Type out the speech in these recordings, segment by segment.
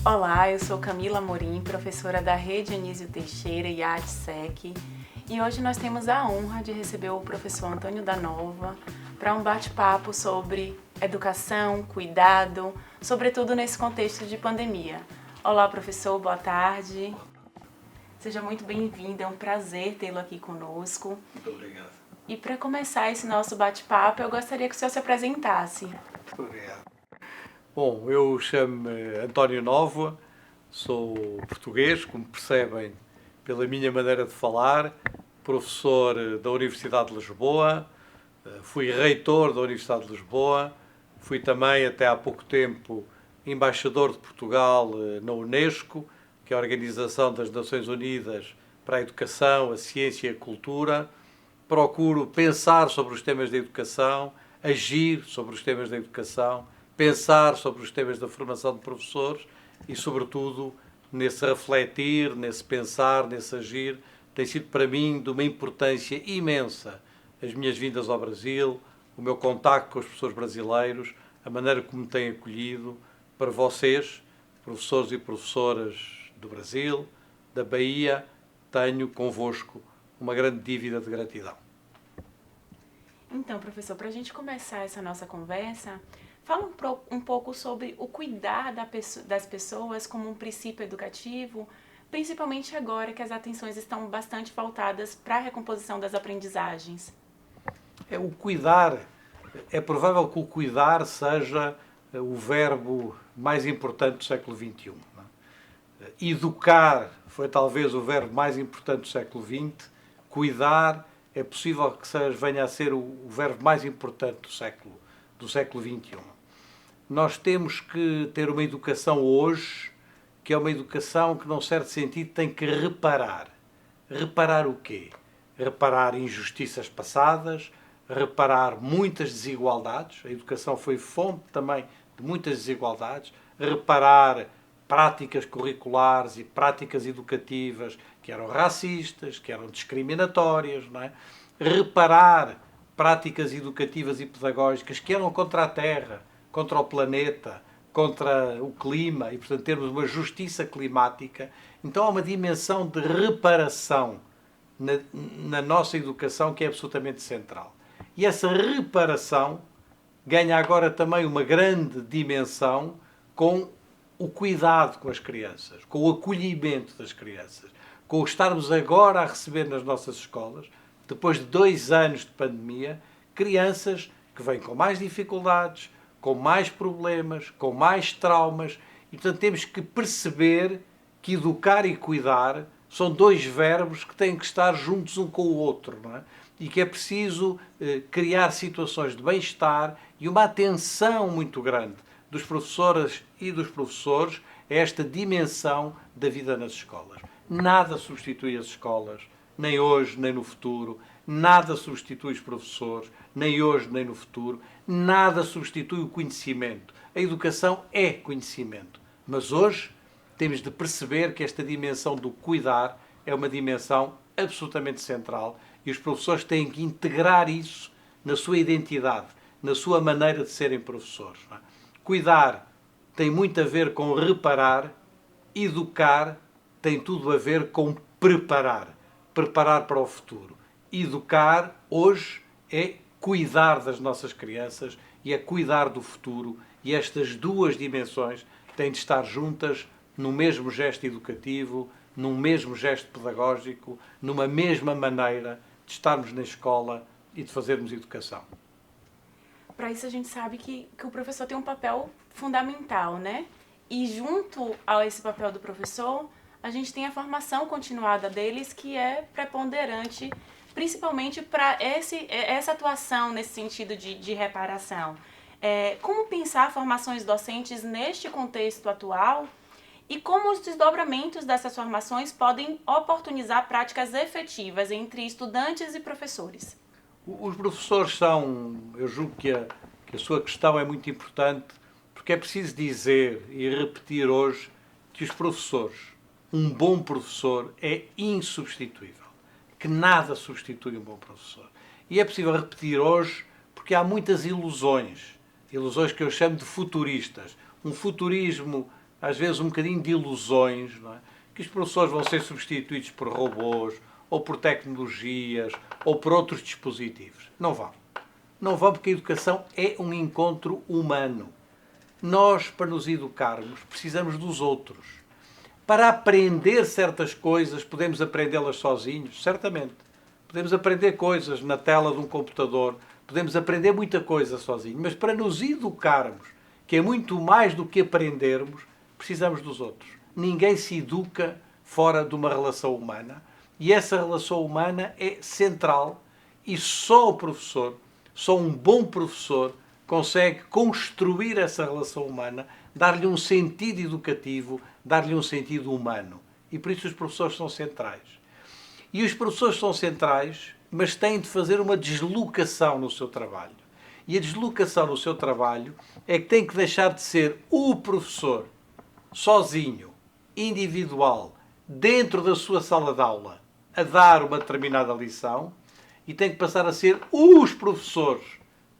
Olá, eu sou Camila Amorim, professora da Rede Anísio Teixeira e ADSEC, e hoje nós temos a honra de receber o professor Antônio da Nova para um bate-papo sobre educação, cuidado, sobretudo nesse contexto de pandemia. Olá, professor, boa tarde. Seja muito bem-vindo, é um prazer tê-lo aqui conosco. Muito obrigado. E para começar esse nosso bate-papo, eu gostaria que o senhor se apresentasse. Muito obrigado. Bom, eu chamo-me António Nova, sou português, como percebem pela minha maneira de falar, professor da Universidade de Lisboa, fui reitor da Universidade de Lisboa, fui também até há pouco tempo embaixador de Portugal na Unesco, que é a Organização das Nações Unidas para a Educação, a Ciência e a Cultura. Procuro pensar sobre os temas da educação, agir sobre os temas da educação, pensar sobre os temas da formação de professores e, sobretudo, nesse refletir, nesse pensar, nesse agir, tem sido para mim de uma importância imensa as minhas vindas ao Brasil, o meu contacto com os professores brasileiros, a maneira como me têm acolhido. Para vocês, professores e professoras do Brasil, da Bahia, tenho convosco uma grande dívida de gratidão. Então, professor, para a gente começar essa nossa conversa, fala um pouco sobre o cuidar das pessoas como um princípio educativo, principalmente agora que as atenções estão bastante voltadas para a recomposição das aprendizagens. O cuidar, é provável que o cuidar seja o verbo mais importante do século XXI. Não é? Educar foi talvez o verbo mais importante do século XX, cuidar é possível que venha a ser o verbo mais importante do século XXI. Nós temos que ter uma educação hoje, que é uma educação que, num certo sentido, tem que reparar. Reparar o quê? Reparar injustiças passadas, reparar muitas desigualdades. A educação foi fonte também de muitas desigualdades. Reparar práticas curriculares e práticas educativas que eram racistas, que eram discriminatórias, não é? Reparar práticas educativas e pedagógicas que eram contra a Terra, contra o planeta, contra o clima e, portanto, termos uma justiça climática. Então há uma dimensão de reparação na nossa educação que é absolutamente central. E essa reparação ganha agora também uma grande dimensão com o cuidado com as crianças, com o acolhimento das crianças, com o estarmos agora a receber nas nossas escolas, depois de 2 anos de pandemia, crianças que vêm com mais dificuldades, com mais problemas, com mais traumas, e portanto temos que perceber que educar e cuidar são 2 verbos que têm que estar juntos um com o outro, não é? E que é preciso criar situações de bem-estar e uma atenção muito grande dos professoras e dos professores a esta dimensão da vida nas escolas. Nada substitui as escolas, nem hoje, nem no futuro. Nada substitui os professores, nem hoje, nem no futuro. Nada substitui o conhecimento. A educação é conhecimento. Mas hoje temos de perceber que esta dimensão do cuidar é uma dimensão absolutamente central e os professores têm que integrar isso na sua identidade, na sua maneira de serem professores. Não é? Cuidar tem muito a ver com reparar, educar tem tudo a ver com preparar, preparar para o futuro. Educar hoje é cuidar das nossas crianças e é cuidar do futuro, e estas 2 dimensões têm de estar juntas no mesmo gesto educativo, num mesmo gesto pedagógico, numa mesma maneira de estarmos na escola e de fazermos educação. Para isso a gente sabe que o professor tem um papel fundamental, né? E junto a esse papel do professor, a gente tem a formação continuada deles, que é preponderante, principalmente para essa atuação nesse sentido de reparação. Como pensar formações docentes neste contexto atual e como os desdobramentos dessas formações podem oportunizar práticas efetivas entre estudantes e professores? Os professores são, eu julgo que a sua questão é muito importante, porque é preciso dizer e repetir hoje que os professores, um bom professor é insubstituível. que nada substitui um bom professor. E é possível repetir hoje porque há muitas ilusões. Ilusões que eu chamo de futuristas. Um futurismo, às vezes, um bocadinho de ilusões, não é? Que os professores vão ser substituídos por robôs, ou por tecnologias, ou por outros dispositivos. Não vão. Não vão porque a educação é um encontro humano. Nós, para nos educarmos, precisamos dos outros. Para aprender certas coisas, podemos aprendê-las sozinhos? Certamente. Podemos aprender coisas na tela de um computador, podemos aprender muita coisa sozinhos, mas para nos educarmos, que é muito mais do que aprendermos, precisamos dos outros. Ninguém se educa fora de uma relação humana e essa relação humana é central e só o professor, só um bom professor, consegue construir essa relação humana, dar-lhe um sentido educativo, dar-lhe um sentido humano. E por isso os professores são centrais. E os professores são centrais, mas têm de fazer uma deslocação no seu trabalho. E a deslocação no seu trabalho é que tem que deixar de ser o professor, sozinho, individual, dentro da sua sala de aula, a dar uma determinada lição, e tem que passar a ser os professores,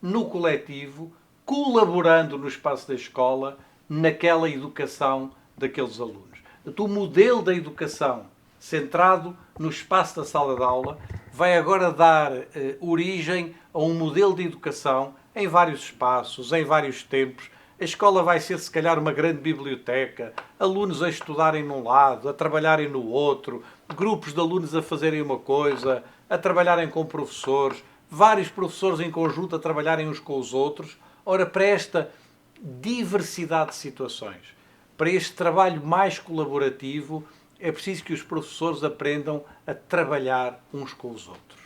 no coletivo, colaborando no espaço da escola, naquela educação daqueles alunos. O modelo da educação centrado no espaço da sala de aula vai agora dar origem a um modelo de educação em vários espaços, em vários tempos. A escola vai ser, se calhar, uma grande biblioteca, alunos a estudarem num lado, a trabalharem no outro, grupos de alunos a fazerem uma coisa, a trabalharem com professores, vários professores em conjunto a trabalharem uns com os outros. Ora, para esta diversidade de situações, para este trabalho mais colaborativo, é preciso que os professores aprendam a trabalhar uns com os outros.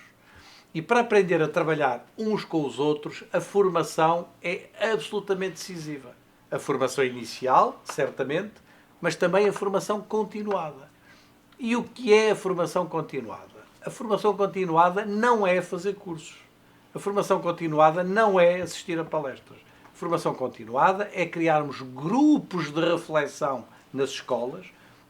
E para aprender a trabalhar uns com os outros, a formação é absolutamente decisiva. A formação inicial, certamente, mas também a formação continuada. E o que é a formação continuada? A formação continuada não é fazer cursos. A formação continuada não é assistir a palestras. A formação continuada é criarmos grupos de reflexão nas escolas,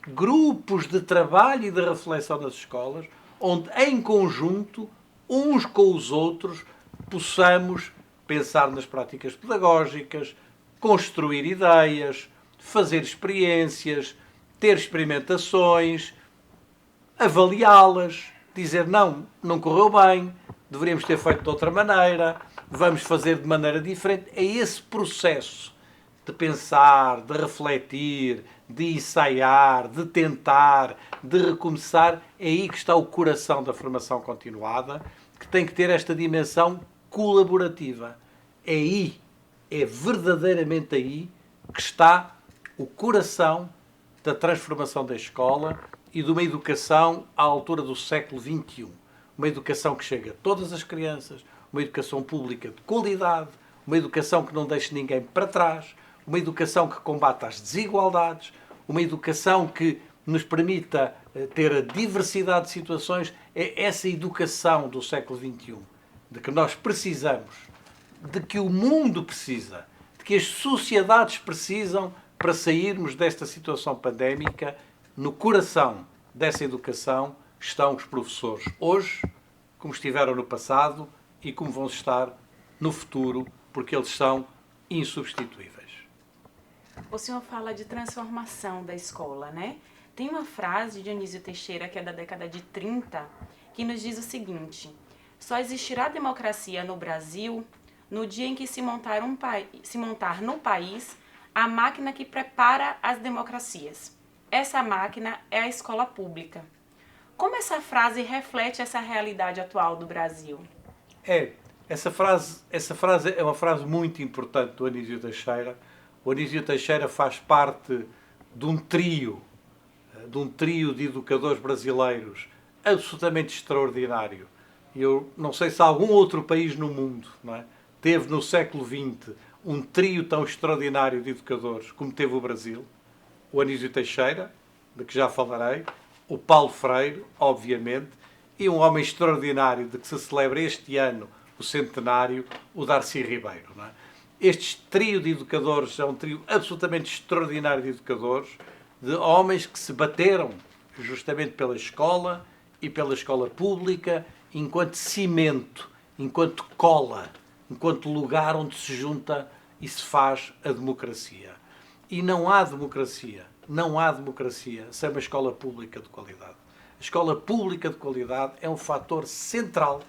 grupos de trabalho e de reflexão nas escolas, onde em conjunto, uns com os outros, possamos pensar nas práticas pedagógicas, construir ideias, fazer experiências, ter experimentações, avaliá-las, dizer não correu bem, deveríamos ter feito de outra maneira, vamos fazer de maneira diferente. É esse processo de pensar, de refletir, de ensaiar, de tentar, de recomeçar, é aí que está o coração da formação continuada, que tem que ter esta dimensão colaborativa. É aí, é verdadeiramente aí que está o coração da transformação da escola e de uma educação à altura do século XXI. Uma educação que chega a todas as crianças, uma educação pública de qualidade, uma educação que não deixe ninguém para trás, uma educação que combata as desigualdades, uma educação que nos permita ter a diversidade de situações. É essa educação do século XXI, de que nós precisamos, de que o mundo precisa, de que as sociedades precisam para sairmos desta situação pandémica. No coração dessa educação estão os professores hoje, como estiveram no passado e como vão estar no futuro, porque eles são insubstituíveis. O senhor fala de transformação da escola, né? Tem uma frase de Dionísio Teixeira, que é da década de 30, que nos diz o seguinte: só existirá democracia no Brasil no dia em que se montar no país a máquina que prepara as democracias. Essa máquina é a escola pública. Como essa frase reflete essa realidade atual do Brasil? Essa frase é uma frase muito importante do Anísio Teixeira. O Anísio Teixeira faz parte de um trio de educadores brasileiros absolutamente extraordinário. Eu não sei se algum outro país no mundo, não é, teve no século XX um trio tão extraordinário de educadores como teve o Brasil. O Anísio Teixeira, de que já falarei, o Paulo Freire, obviamente, e um homem extraordinário de que se celebra este ano o centenário, o Darcy Ribeiro. Não é? Este trio de educadores é um trio absolutamente extraordinário de educadores, de homens que se bateram justamente pela escola e pela escola pública enquanto cimento, enquanto cola, enquanto lugar onde se junta e se faz a democracia. E não há democracia sem uma escola pública de qualidade. A escola pública de qualidade é um fator central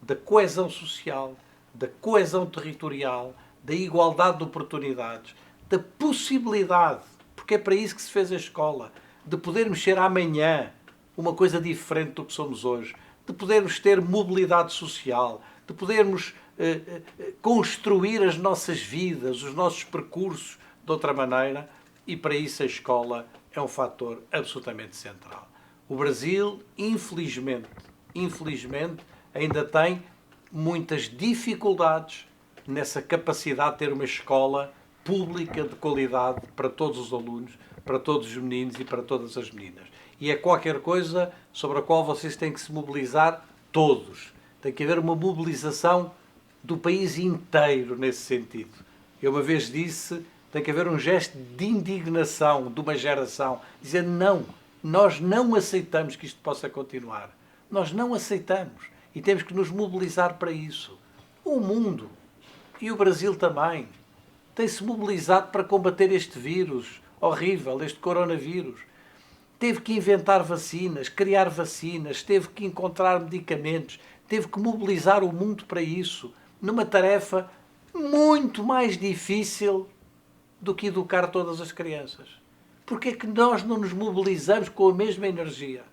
da coesão social, da coesão territorial, da igualdade de oportunidades, da possibilidade, porque é para isso que se fez a escola, de podermos ser amanhã uma coisa diferente do que somos hoje, de podermos ter mobilidade social, de podermos construir as nossas vidas, os nossos percursos de outra maneira, e para isso a escola é um fator absolutamente central. O Brasil, infelizmente, ainda tem muitas dificuldades nessa capacidade de ter uma escola pública de qualidade para todos os alunos, para todos os meninos e para todas as meninas. E é qualquer coisa sobre a qual vocês têm que se mobilizar todos. Tem que haver uma mobilização do país inteiro nesse sentido. Eu uma vez disse, tem que haver um gesto de indignação de uma geração, dizendo não, nós não aceitamos que isto possa continuar. Nós não aceitamos e temos que nos mobilizar para isso. O mundo e o Brasil também tem-se mobilizado para combater este vírus horrível, este coronavírus. Teve que inventar vacinas, criar vacinas, teve que encontrar medicamentos, teve que mobilizar o mundo para isso, numa tarefa muito mais difícil do que educar todas as crianças. Porque é que nós não nos mobilizamos com a mesma energia,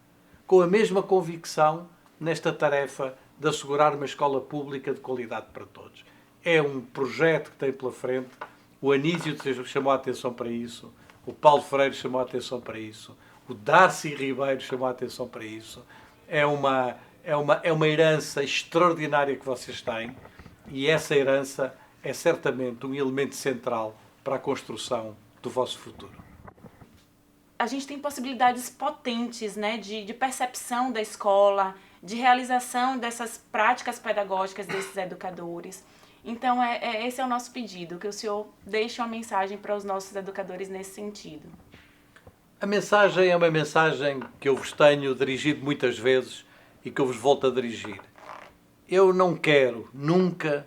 com a mesma convicção nesta tarefa de assegurar uma escola pública de qualidade para todos? É um projeto que tem pela frente. O Anísio chamou a atenção para isso, o Paulo Freire chamou a atenção para isso, o Darcy Ribeiro chamou a atenção para isso. É uma herança extraordinária que vocês têm, e essa herança é certamente um elemento central para a construção do vosso futuro. A gente tem possibilidades potentes, né, de percepção da escola, de realização dessas práticas pedagógicas desses educadores. Então, esse é o nosso pedido, que o senhor deixe uma mensagem para os nossos educadores nesse sentido. A mensagem é uma mensagem que eu vos tenho dirigido muitas vezes e que eu vos volto a dirigir. Eu não quero nunca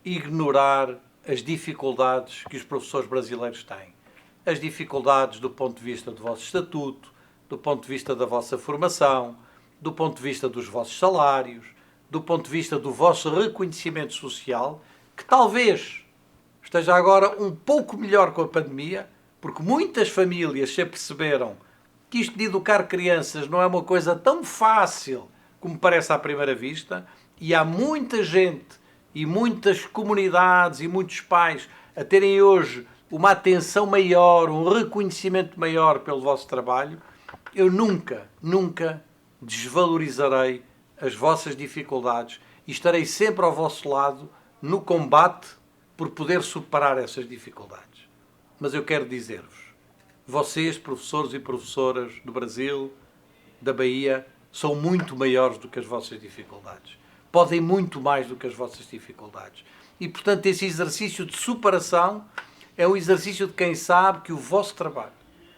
ignorar as dificuldades que os professores brasileiros têm. As dificuldades do ponto de vista do vosso estatuto, do ponto de vista da vossa formação, do ponto de vista dos vossos salários, do ponto de vista do vosso reconhecimento social, que talvez esteja agora um pouco melhor com a pandemia, porque muitas famílias se aperceberam que isto de educar crianças não é uma coisa tão fácil como parece à primeira vista, e há muita gente e muitas comunidades e muitos pais a terem hoje uma atenção maior, um reconhecimento maior pelo vosso trabalho. Eu nunca desvalorizarei as vossas dificuldades e estarei sempre ao vosso lado no combate por poder superar essas dificuldades. Mas eu quero dizer-vos, vocês, professores e professoras do Brasil, da Bahia, são muito maiores do que as vossas dificuldades. Podem muito mais do que as vossas dificuldades. E, portanto, esse exercício de superação é um exercício de quem sabe que o vosso trabalho,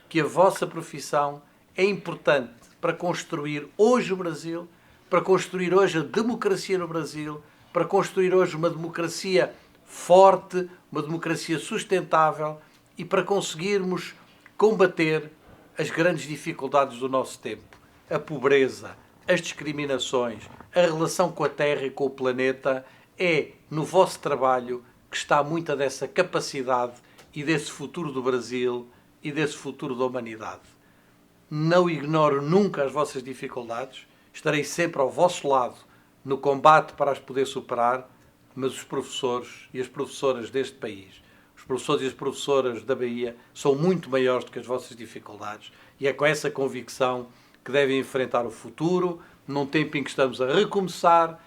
que a vossa profissão é importante para construir hoje o Brasil, para construir hoje a democracia no Brasil, para construir hoje uma democracia forte, uma democracia sustentável e para conseguirmos combater as grandes dificuldades do nosso tempo. A pobreza, as discriminações, a relação com a Terra e com o planeta, é no vosso trabalho que está muita dessa capacidade e desse futuro do Brasil e desse futuro da humanidade. Não ignoro nunca as vossas dificuldades, estarei sempre ao vosso lado no combate para as poder superar, mas os professores e as professoras deste país, os professores e as professoras da Bahia, são muito maiores do que as vossas dificuldades, e é com essa convicção que devem enfrentar o futuro, num tempo em que estamos a recomeçar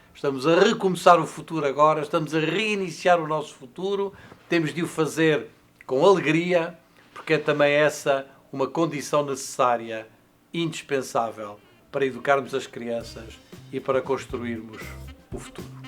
o futuro agora, estamos a reiniciar o nosso futuro, temos de o fazer com alegria, porque é também essa uma condição necessária, indispensável, para educarmos as crianças e para construirmos o futuro.